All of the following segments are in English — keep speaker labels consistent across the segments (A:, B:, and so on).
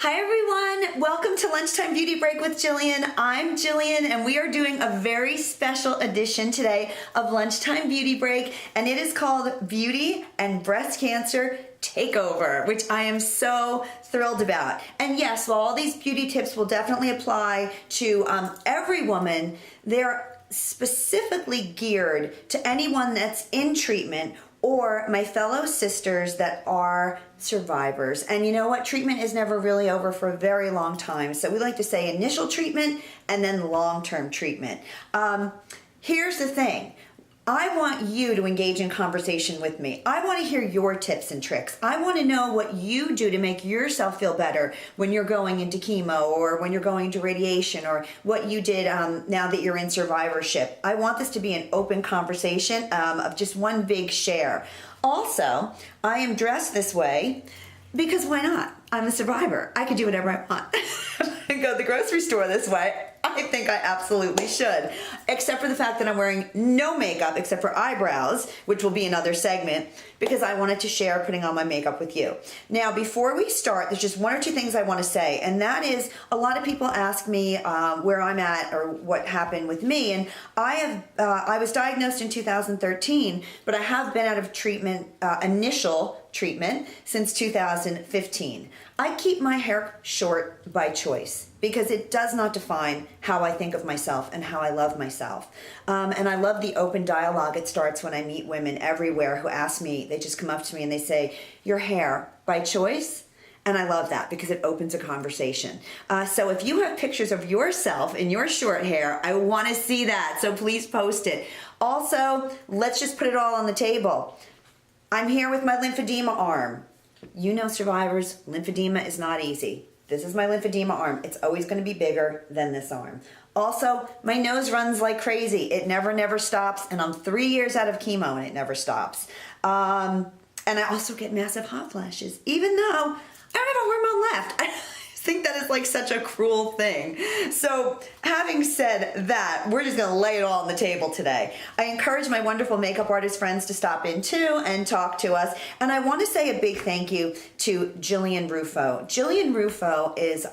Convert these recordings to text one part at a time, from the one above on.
A: Hi everyone, welcome to Lunchtime Beauty Break with Jillian. I'm Jillian and we are doing a very special edition today of Lunchtime Beauty Break, and it is called Beauty and Breast Cancer Takeover, which I am so thrilled about. And yes, while all these beauty tips will definitely apply to every woman, they're specifically geared to anyone that's in treatment or my fellow sisters that are survivors. And you know what? Treatment is never really over for a very long time. So we like to say initial treatment and then long-term treatment. Here's the thing. I want you to engage in conversation with me. I want to hear your tips and tricks. I want to know what you do to make yourself feel better when you're going into chemo or when you're going into radiation, or what you did now that you're in survivorship. I want this to be an open conversation of just one big share. Also, I am dressed this way because why not? I'm a survivor. I could do whatever I want. I go to the grocery store this way. I think I absolutely should, except for the fact that I'm wearing no makeup except for eyebrows, which will be another segment, because I wanted to share putting on my makeup with you. Now, before we start, there's just one or two things I want to say, and that is a lot of people ask me where I'm at or what happened with me, and I was diagnosed in 2013, but I have been out of treatment, initial treatment, since 2015. I keep my hair short by choice because it does not define how I think of myself and how I love myself. And I love the open dialogue it starts when I meet women everywhere who ask me, they just come up to me and they say, your hair by choice? And I love that because it opens a conversation. So if you have pictures of yourself in your short hair, I want to see that. So please post it. Also, let's just put it all on the table. I'm here with my lymphedema arm. You know, survivors, lymphedema is not easy. This is my lymphedema arm. It's always going to be bigger than this arm. Also, my nose runs like crazy. It never stops, and I'm 3 years out of chemo and it never stops. And I also get massive hot flashes, even though I don't have a hormone left. I think that is like such a cruel thing. So having said that, we're just gonna lay it all on the table today. I encourage my wonderful makeup artist friends to stop in too and talk to us. And I want to say a big thank you to Jillian Rufo. Jillian Rufo is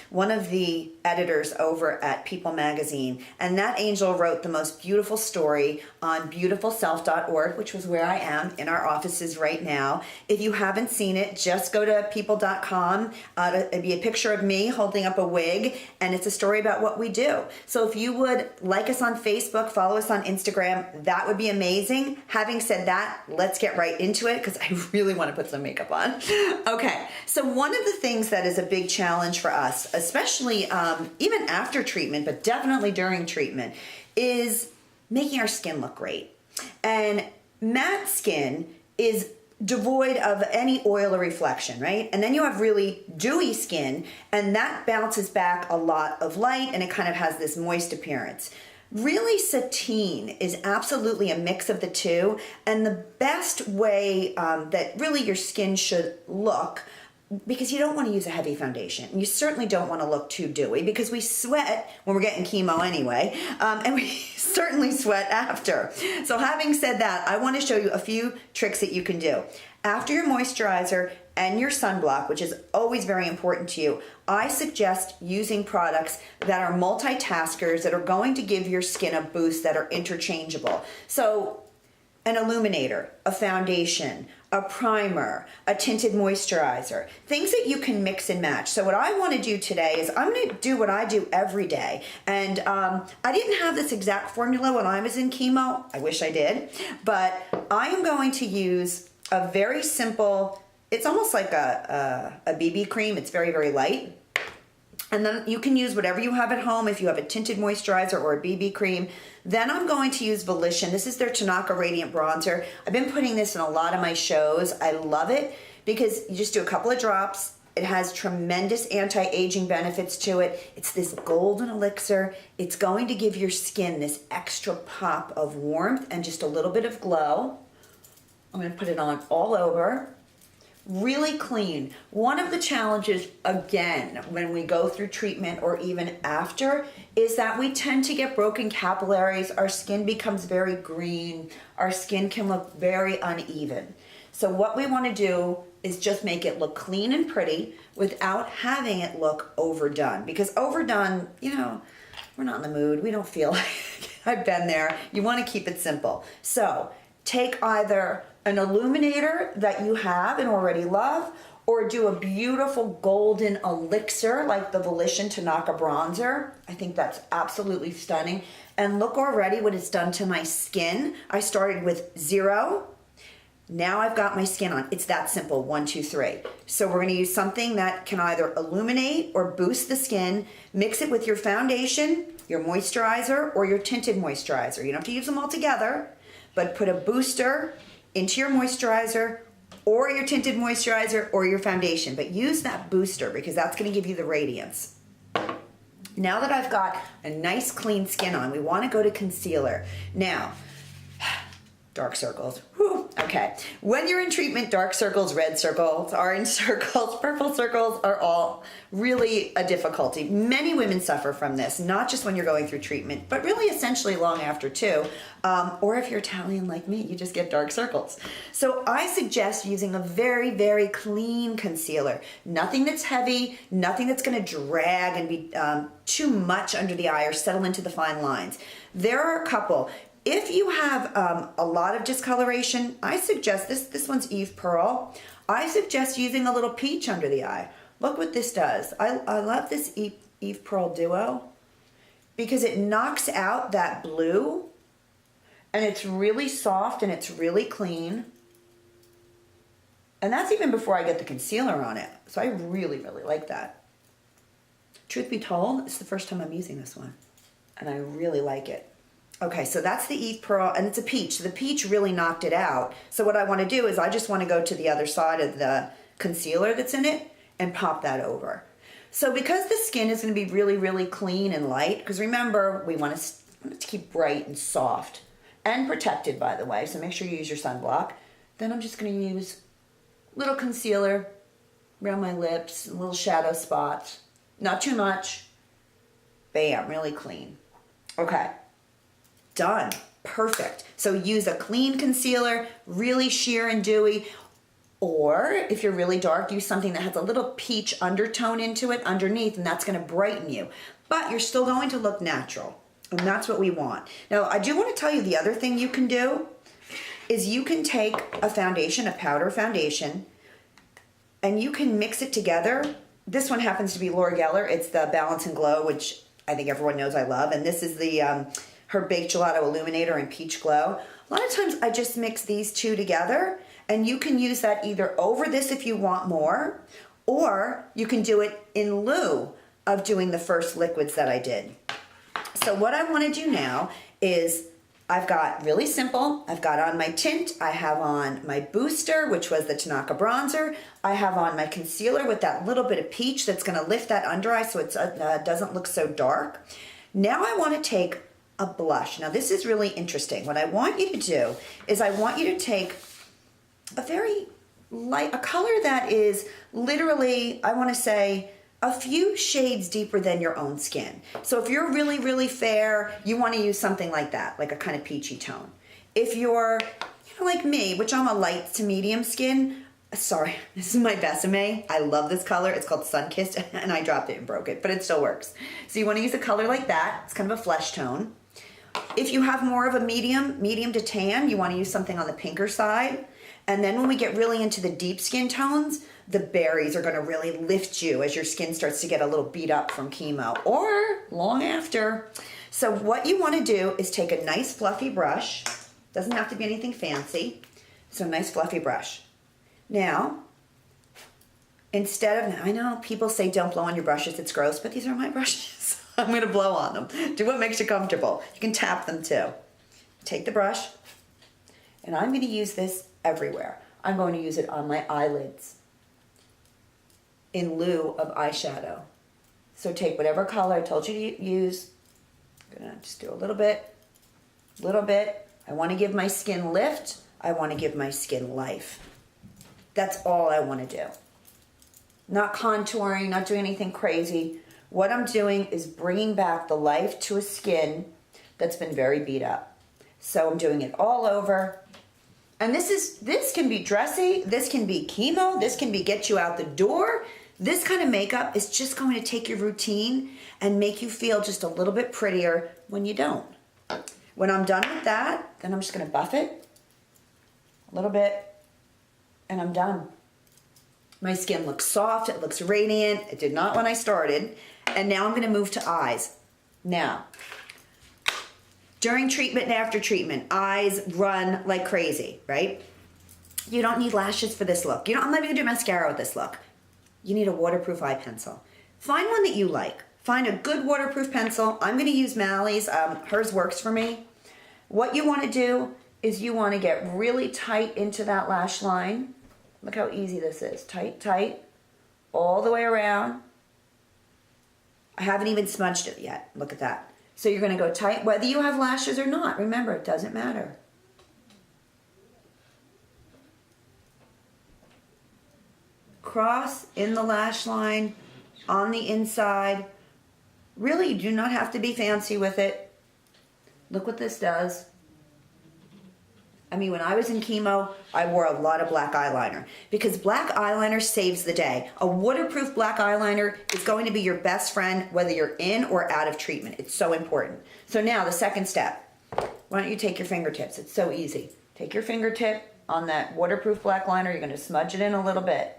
A: one of the editors over at People magazine, and that angel wrote the most beautiful story on beautifulself.org, which was where I am in our offices right now. If you haven't seen it, just go to people.com. It'd be a picture of me holding up a wig, and it's a story about what we do. So if you would like us on Facebook, follow us on Instagram, that would be amazing. Having said that, let's get right into it because I really want to put some makeup on. Okay, so one of the things that is a big challenge for us, especially even after treatment, but definitely during treatment, is making our skin look great. And matte skin is devoid of any oil or reflection, right? And then you have really dewy skin, and that bounces back a lot of light, and it kind of has this moist appearance. Really, sateen is absolutely a mix of the two, and the best way that really your skin should look, because you don't want to use a heavy foundation, and you certainly don't want to look too dewy because we sweat when we're getting chemo anyway, and we certainly sweat after. So having said that, I want to show you a few tricks that you can do. After your moisturizer and your sunblock, which is always very important to you, I suggest using products that are multitaskers that are going to give your skin a boost, that are interchangeable. So an illuminator, a foundation, a primer, a tinted moisturizer, things that you can mix and match. So what I want to do today is I'm going to do what I do every day. And I didn't have this exact formula when I was in chemo. I wish I did. But I am going to use a very simple, it's almost like a BB cream. It's very light. And then you can use whatever you have at home if you have a tinted moisturizer or a BB cream. Then I'm going to use Volition. This is their Thanakha Radiant Bronzer. I've been putting this in a lot of my shows. I love it because you just do a couple of drops. It has tremendous anti-aging benefits to it. It's this golden elixir. It's going to give your skin this extra pop of warmth and just a little bit of glow. I'm going to put it on all over. Really clean. One of the challenges, again, when we go through treatment or even after, is that we tend to get broken capillaries. Our skin becomes very green. Our skin can look very uneven. So what we want to do is just make it look clean and pretty without having it look overdone. Because overdone, you know, we're not in the mood. We don't feel like I've been there. You want to keep it simple. So take either an illuminator that you have and already love, or do a beautiful golden elixir like the Volition Thanakha bronzer. I think that's absolutely stunning. And look already what it's done to my skin. I started with 0. Now I've got my skin on. It's that simple, 1, 2, 3. So we're gonna use something that can either illuminate or boost the skin. Mix it with your foundation, your moisturizer, or your tinted moisturizer. You don't have to use them all together, but put a booster into your moisturizer or your tinted moisturizer or your foundation. But use that booster because that's gonna give you the radiance. Now that I've got a nice clean skin on, we wanna go to concealer. Now, dark circles. Whew. Okay. When you're in treatment, dark circles, red circles, orange circles, purple circles are all really a difficulty. Many women suffer from this, not just when you're going through treatment, but really essentially long after too. Or if you're Italian like me, you just get dark circles. So I suggest using a very, very clean concealer. Nothing that's heavy, nothing that's going to drag and be too much under the eye or settle into the fine lines. There are a couple. If you have a lot of discoloration, I suggest, this one's Eve Pearl. I suggest using a little peach under the eye. Look what this does. I love this Eve Pearl Duo because it knocks out that blue and it's really soft and it's really clean. And that's even before I get the concealer on it. So I really, really like that. Truth be told, it's the first time I'm using this one and I really like it. Okay, so that's the Eve Pearl, and it's a peach. So the peach really knocked it out. So what I want to do is I just want to go to the other side of the concealer that's in it and pop that over. So because the skin is going to be really, really clean and light, because remember, we want it to keep bright and soft and protected, by the way, so make sure you use your sunblock. Then I'm just going to use little concealer around my lips, little shadow spots. Not too much. Bam, really clean. Okay. Done. Perfect. So use a clean concealer, really sheer and dewy, or if you're really dark, use something that has a little peach undertone into it underneath, and that's going to brighten you. But you're still going to look natural, and that's what we want. Now, I do want to tell you the other thing you can do is you can take a foundation, a powder foundation, and you can mix it together. This one happens to be Laura Geller. It's the Balance and Glow, which I think everyone knows I love, and this is the her Baked Gelato Illuminator in Peach Glow. A lot of times I just mix these two together, and you can use that either over this if you want more, or you can do it in lieu of doing the first liquids that I did. So what I want to do now is I've got really simple. I've got on my tint. I have on my booster, which was the Thanakha bronzer. I have on my concealer with that little bit of peach that's going to lift that under eye so it doesn't look so dark. Now I want to take a blush. Now this is really interesting. What I want you to do is I want you to take a very light, a color that is literally, I want to say, a few shades deeper than your own skin. So if you're really, really fair, you want to use something like that, like a kind of peachy tone. If you're, like me, which I'm a light to medium skin, sorry, this is my Besame. I love this color. It's called Sunkissed, and I dropped it and broke it, but it still works. So you want to use a color like that. It's kind of a flesh tone. If you have more of a medium to tan, you want to use something on the pinker side. And then when we get really into the deep skin tones, the berries are going to really lift you as your skin starts to get a little beat up from chemo or long after. So what you want to do is take a nice fluffy brush. Doesn't have to be anything fancy. So a nice fluffy brush. Now, instead of, I know people say don't blow on your brushes, it's gross, but these are my brushes. I'm going to blow on them. Do what makes you comfortable. You can tap them too. Take the brush, and I'm going to use this everywhere. I'm going to use it on my eyelids in lieu of eyeshadow. So take whatever color I told you to use. I'm going to just do a little bit. I want to give my skin lift. I want to give my skin life. That's all I want to do. Not contouring, not doing anything crazy. What I'm doing is bringing back the life to a skin that's been very beat up. So I'm doing it all over. And this can be dressy, this can be chemo, this can be get you out the door. This kind of makeup is just going to take your routine and make you feel just a little bit prettier when you don't. When I'm done with that, then I'm just going to buff it a little bit, and I'm done. My skin looks soft, it looks radiant. It did not when I started. And now I'm going to move to eyes. Now, during treatment and after treatment, eyes run like crazy, right? You don't need lashes for this look. I'm not even going to do mascara with this look. You need a waterproof eye pencil. Find one that you like. Find a good waterproof pencil. I'm going to use Mally's. Hers works for me. What you want to do is you want to get really tight into that lash line. Look how easy this is. Tight, tight, all the way around. I haven't even smudged it yet. Look at that. So you're going to go tight whether you have lashes or not. Remember, it doesn't matter. Cross in the lash line on the inside. Really, you do not have to be fancy with it. Look what this does. I mean, when I was in chemo, I wore a lot of black eyeliner because black eyeliner saves the day. A waterproof black eyeliner is going to be your best friend whether you're in or out of treatment. It's so important. So now the second step. Why don't you take your fingertips? It's so easy. Take your fingertip on that waterproof black liner. You're going to smudge it in a little bit.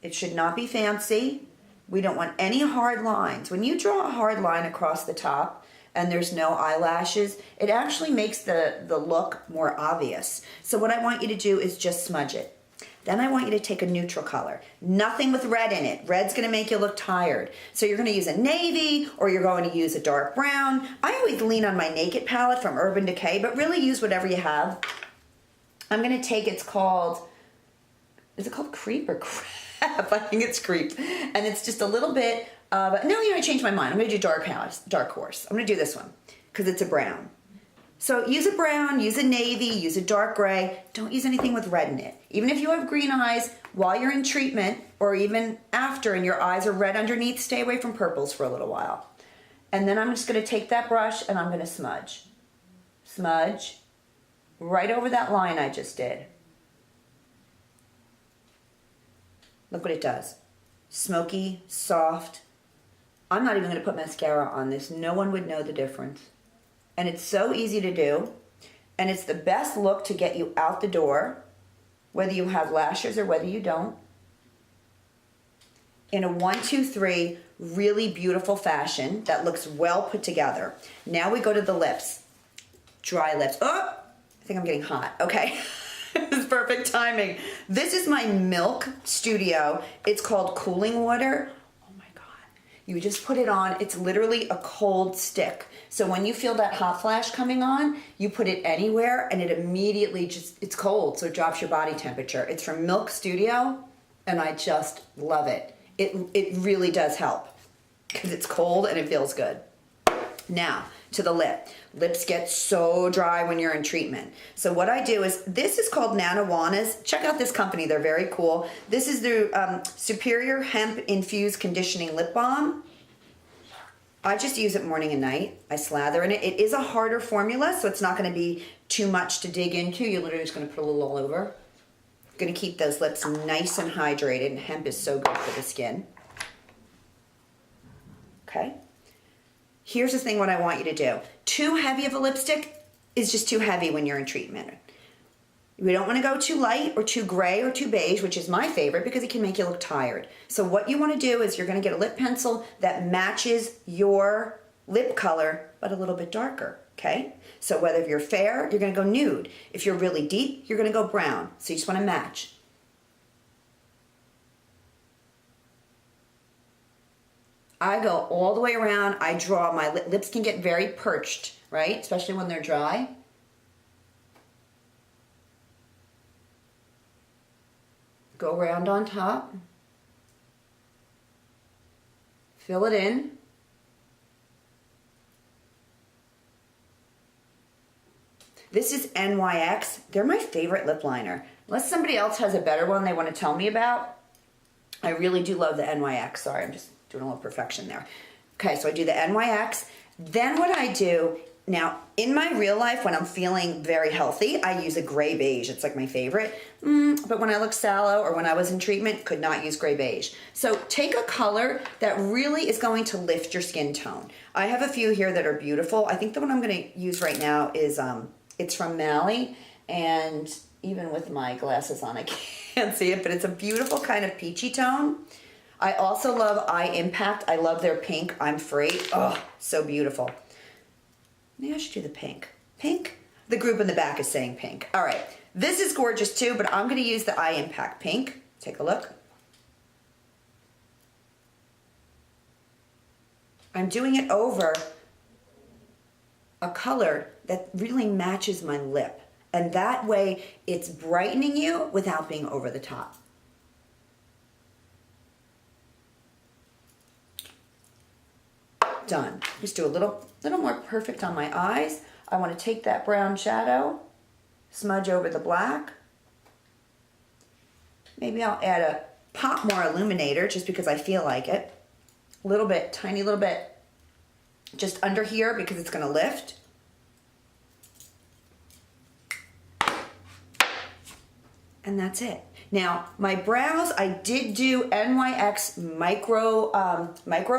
A: It should not be fancy. We don't want any hard lines. When you draw a hard line across the top and there's no eyelashes, it actually makes the look more obvious. So what I want you to do is just smudge it. Then I want you to take a neutral color. Nothing with red in it. Red's gonna make you look tired. So you're gonna use a navy or you're going to use a dark brown. I always lean on my Naked palette from Urban Decay, but really use whatever you have. I'm gonna take, is it called Creep or Crap? I think it's Creep. And it's just a little bit of, no, I changed my mind. I'm gonna do Dark Horse. I'm gonna do this one because it's a brown. So use a brown, use a navy, use a dark gray. Don't use anything with red in it. Even if you have green eyes while you're in treatment or even after and your eyes are red underneath, stay away from purples for a little while. And then I'm just gonna take that brush and I'm gonna smudge. Smudge right over that line I just did. Look what it does. Smoky, soft. I'm not even gonna put mascara on this. No one would know the difference. And it's so easy to do. And it's the best look to get you out the door, whether you have lashes or whether you don't. In a 1, 2, 3, really beautiful fashion that looks well put together. Now we go to the lips. Dry lips. Oh, I think I'm getting hot. Okay. This is perfect timing. This is my Milk Studio. It's called Cooling Water. Oh my God. You just put it on. It's literally a cold stick. So when you feel that hot flash coming on, you put it anywhere and it immediately it's cold, so it drops your body temperature. It's from Milk Studio and I just love it. It really does help because it's cold and it feels good. Now, to the lip. Lips get so dry when you're in treatment. So what I do is, this is called Nannajuanas. Check out this company, they're very cool. This is the Superior Hemp Infused Conditioning Lip Balm. I just use it morning and night. I slather in it. It is a harder formula, so it's not gonna be too much to dig into. You're literally just gonna put a little all over. Gonna keep those lips nice and hydrated, and hemp is so good for the skin. Okay. Here's the thing what I want you to do. Too heavy of a lipstick is just too heavy when you're in treatment. We don't want to go too light or too gray or too beige, which is my favorite because it can make you look tired. So what you want to do is you're going to get a lip pencil that matches your lip color, but a little bit darker, okay? So whether you're fair, you're going to go nude. If you're really deep, you're going to go brown. So you just want to match. I go all the way around. I draw, my lips can get very perched, right? Especially when they're dry. Go around on top. Fill it in. This is NYX. They're my favorite lip liner. Unless somebody else has a better one they want to tell me about, I really do love the NYX. Sorry, I'm just doing a little perfection there. Okay, so I do the NYX. Then what I do Now, in my real life, when I'm feeling very healthy, I use a gray beige. It's like my favorite. But when I look sallow or when I was in treatment, could not use gray beige. So take a color that really is going to lift your skin tone. I have a few here that are beautiful. I think the one I'm going to use right now is, it's from Mally. And even with my glasses on, I can't see it, but it's a beautiful kind of peachy tone. I also love Eye Impact. I love their pink. I'm Free. Oh, so beautiful. Maybe I should do the pink. Pink? The group in the back is saying pink. All right. This is gorgeous too, but I'm going to use the Eye Impact pink. Take a look. I'm doing it over a color that really matches my lip. And that way it's brightening you without being over the top. Done. Just do a little more perfect on my eyes. I want to take that brown shadow, smudge over the black. Maybe I'll add a pop more Illuminator just because I feel like it. A little bit, tiny little bit, just under here because it's going to lift. And that's it. Now, my brows, I did do NYX micro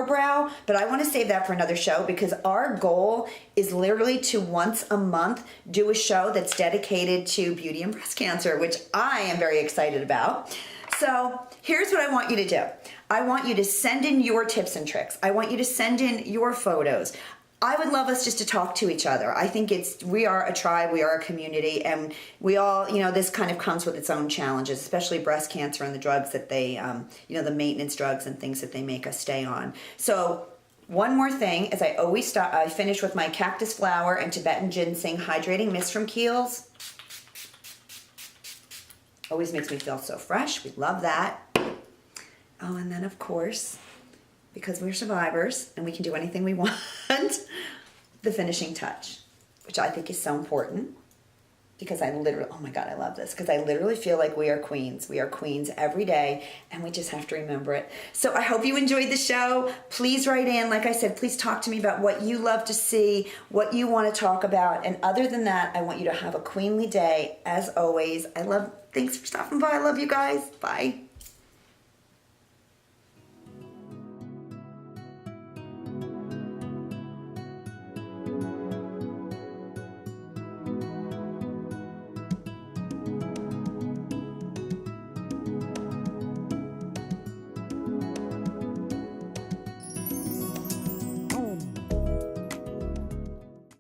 A: brow, but I want to save that for another show because our goal is literally to once a month do a show that's dedicated to beauty and breast cancer, which I am very excited about. So here's what I want you to do. I want you to send in your tips and tricks. I want you to send in your photos. I would love us just to talk to each other. I think we are a tribe, we are a community, and we all, this kind of comes with its own challenges, especially breast cancer and the drugs that they, the maintenance drugs and things that they make us stay on. So one more thing, as I always start, I finish with my Cactus Flower and Tibetan Ginseng Hydrating Mist from Kiehls. Always makes me feel so fresh. We love that. Oh, and then of course, because we're survivors and we can do anything we want, the finishing touch, which I think is so important because I literally, oh my God, I love this because I literally feel like we are queens. We are queens every day and we just have to remember it. So I hope you enjoyed the show. Please write in. Like I said, please talk to me about what you love to see, what you want to talk about. And other than that, I want you to have a queenly day. As always, thanks for stopping by. I love you guys. Bye.